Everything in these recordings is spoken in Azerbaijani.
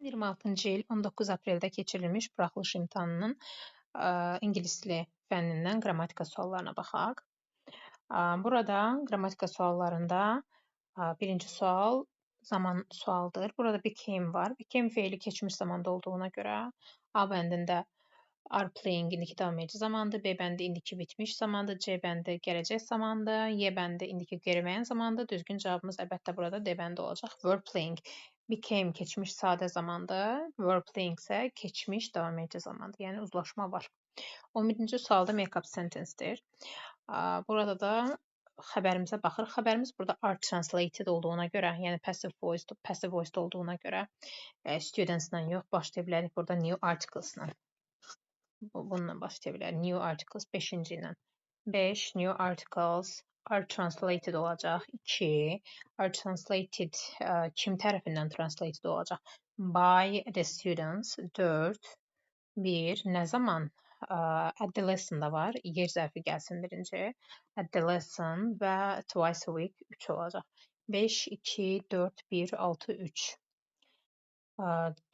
26-cı il 19 apreldə keçirilmiş buraxılış imtahanının ingilis dili fənnindən qrammatika suallarına baxaq. Burada qrammatika suallarında birinci sual zaman sualdır. Burada became var. Became feili keçmiş zamanda olduğuna görə A bəndində are playing indiki davam edici zamandır. B bəndi indiki bitmiş zamandır. C bəndi gələcək zamandır. Y bəndi indiki qeyri-müəyyən zamandır. Düzgün cavabımız əlbəttə burada D bəndi olacaq. Were playing became keçmiş sadə zamandır. Were playing isə keçmiş davam edici zamandır. Yəni uzlaşma var. 11-ci sualda make-up sentence-dir. Burada da xəbərimizə baxırıq. Xəbərimiz burada are translated olduğuna görə, yəni passive voiced olduğuna görə students-la yox, başlaya bilərik burada new articles-la. Bununla başlaya bilərik. New articles 5-ci ilə. 5 new articles are translated olacaq. 2 are translated kim tərəfindən translated olacaq? By the students. 4 1 nə zaman? At the lesson da var. Yer zərfi gəlsin birinci. At the lesson və twice a week 3 olacaq. 5 2 4 1 6 3.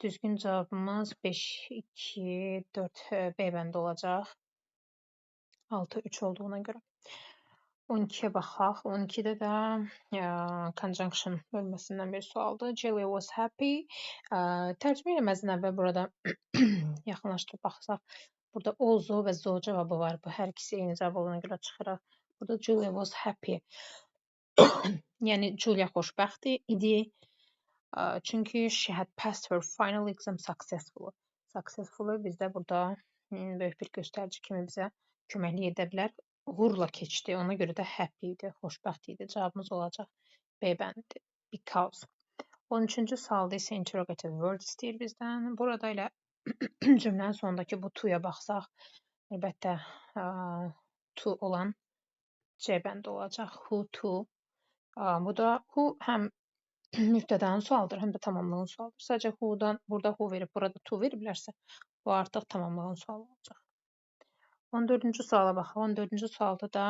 Düzgün cavabımız 5 2 4 B bəndi olacaq. 6 3 olduğuna görə. 12-yə baxaq. 12-də də conjunction bölməsindən bir sualdır. Julia was happy. Tərcümə eləməzdən əvvəl burada yaxınlaşdırıb baxsaq. Burada also və so cavabı var. Bu hər ikisi eyni cavab olana görə çıxırıq. Burada Julia was happy. Yəni Julia xoşbəxt idi. Çünki she had passed her final exam successfully. Successfully bizdə burada böyük bir göstərici kimi bizə köməklik edə bilər. Uğurla keçdi. Ona görə də happy idi, xoşbəxt idi. Cavabımız olacaq B bəndi. Because. 13-cü sualda isə interrogative word istəyir bizdən. Burada ilə cümlənin sonundakı bu to'ya baxsaq, əlbəttə to olan C bəndi olacaq. Who to. Bu da who həm mübtədanın sualıdır, həm də tamamlığın sualıdır. Sadəcə who'dan burada who verib, burada to veriblərsə, bu artıq tamamlığın sualı olacaq. 14-cü suala baxaq. 14-cü sualda da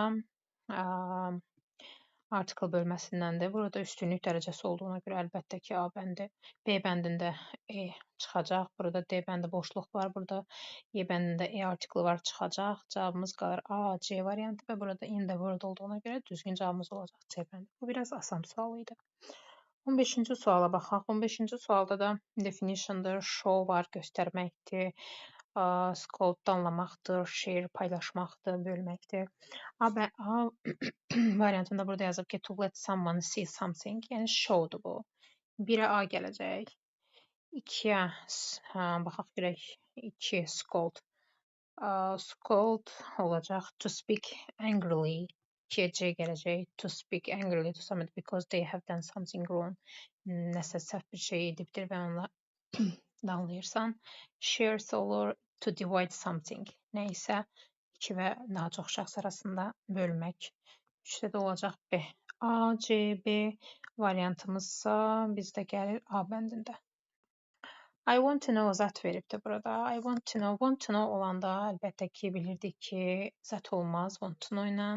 article bölməsindəndir. Burada üstünlük dərəcəsi olduğuna görə əlbəttə ki, A bəndi, B bəndində E çıxacaq. Burada D bəndi boşluq var. Burada Y bəndində E artiklı var, çıxacaq. Cavabımız qalır A, C variantı və burada in the world olduğuna görə düzgün cavabımız olacaq C bəndi. Bu biraz asan sual idi. 15-ci suala baxaq. 15-ci sualda da definition'dır, show var, göstərməkdir. Scold danlamaqdır, share paylaşmaqdır, bölməkdir. A variantında burada yazıb ki, to let someone see something, yəni showdur bu. 1-ə A gələcək. 2-yə baxaq görək. 2 scold. Scold olacaq to speak angrily. 2-yə C gələcək. To speak angrily to someone because they have done something wrong. Nəsə səhv bir şey edibdir və onunla danlayırsan. Shares olur to divide something. Nəysə 2 və daha çox şəxs arasında bölmək. 3-də də olacaq B. A, C, B variantımızsa bizdə gəlir A bəndində. I want to know zət veribdir burada. I want to know olanda əlbəttə ki, bilirdik ki, zət olmaz want to know ilə.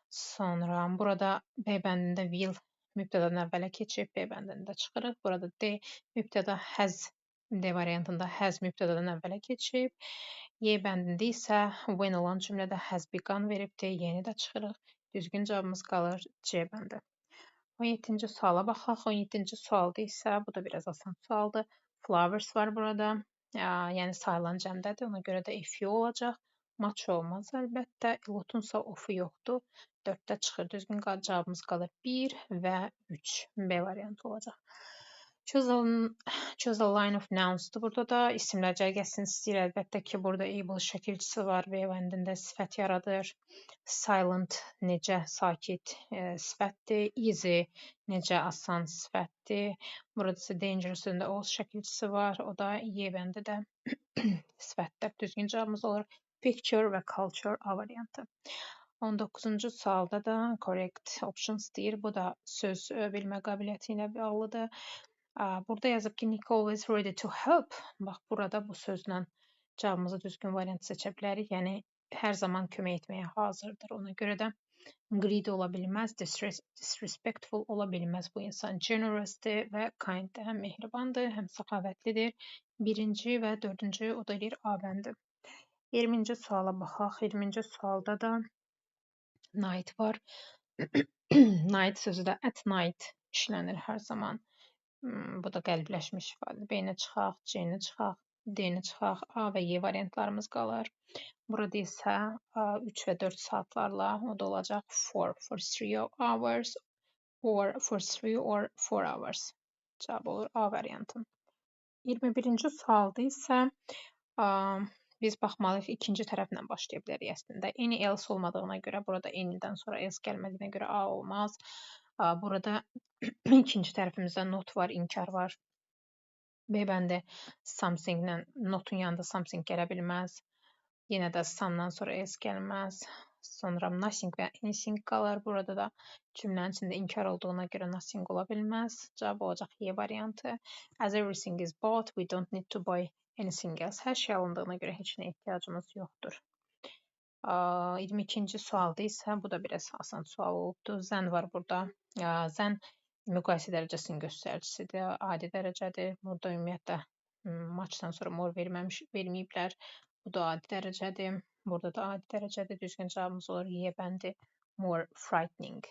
Sonra burada B bəndində will mübtədadan əvvələ keçib, B bəndində çıxırıq. Burada D mübtəda has, D variantında has mübtədadan əvvələ keçib. Y bəndində isə when olan cümlədə has begun veribdir, yeni də çıxırıq. Düzgün cavabımız qalır C bəndi. 17-ci suala baxaq. 17-ci sualda isə bu da biraz asan sualdır. Flowers var burada. Yəni sayılan cəmdədir. Ona görə də if olacaq. Match olmaz əlbəttə. Lotunsa of'u yoxdur. 4-də çıxır. Düzgün cavabımız qalır 1 və 3. B variantı olacaq. Choose a line of nouns'dur. Burada da isimlər cərgəsini istəyir. Əlbəttə ki, burada able şəkilçisi var. B bəndində sifət yaradır. Silent necə sakit sifətdir. Easy necə asan sifətdir. Burada isə dangerous üzərində o şəkilçisi var. O da Y bəndində sifətdir. Düzgün cavabımız olur picture və culture A variantı. 19-cu sualda da correct options deyir. Bu da söz bilmə qabiliyyəti ilə bağlıdır. Burada yazıb ki, Nick always ready to help. Bax, burada bu sözlə cavabımızı düzgün variant seçə bilərik. Yəni, hər zaman kömək etməyə hazırdır. Ona görə də Greedy ola bilməz, disrespectful ola bilməz bu insan. Generous'dir və kinddir. Həm mehribandır, həm səxavətlidir. Birinci və dördüncü o da eləyir A bəndi. 20-ci suala baxaq. 20-ci sualda da night var. Night sözü də at night işlənir hər zaman. Bu da qəlbləşmiş ifadə. B-ni çıxaq, C-ni çıxaq, D-ni çıxaq, A və Y variantlarımız qalır. Burada isə 3 və 4 saatlarla o da olacaq for 3 hours or for 3 or 4 hours. Cavab olur A variantı. 21-ci sualda isə biz baxmalıyıq ikinci tərəflə başlaya bilərik əslində. Any else olmadığına görə, burada any'dən sonra else gəlmədiyinə görə A olmaz. Burada ikinci tərəfimizdə not var, inkar var. B bəndi something-lə, notun yanında something gələ bilməz. Yenə də some'dan sonra else gəlməz. Sonra nothing və anything qalır. Burada da cümlənin içində inkar olduğuna görə nothing ola bilməz. Cavab olacaq Y variantı. As everything is bought, we don't need to buy anything else. Hər şey alındığına görə heç nə ehtiyacımız yoxdur. 22-ci sualda isə bu da biraz asan sual olubdu. Zən var burada. Zən müqayisə dərəcəsinin göstəricisidir. Adi dərəcədir. Burada ümumiyyətlə maçdan sonra mor verməyiblər. Bu da adi dərəcədir. Burada da adi dərəcədir. Düzgün cavabımız olur Y bəndi. More frightening.